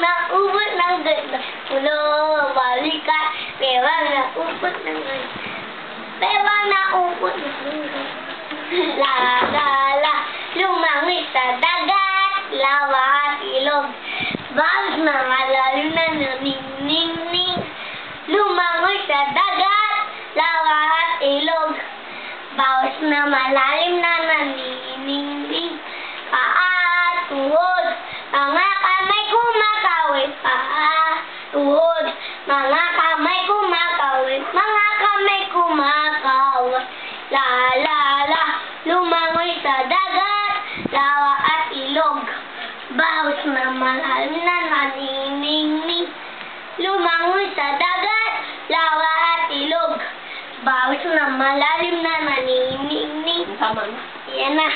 naubot ng ganda. Ulo, balikat. Bewang naubot ng ganda. Bewang naubot ng ganda. La, la, la. Lumangoy sa dagat. Lawa at ilog. Bawas na malalim na naning-ning-ning. Lumangoy sa dagat. Lawa at ilog. Bawas na malalim na naning-ning-ning. Paa, tuhod. Mga kamay kumakawit. Paa, tuhod. Mga kamay kumakawit. Mga kamay kumakawit. La, la, la. Lumangoy sa dagat. Lawa at ilog. Bawas na malalim na naning-ning-ning. Lumangoy sa dagat. Lawa at ilog. Bawas na malalim na naning-ning-ning. Tama na. Yan na.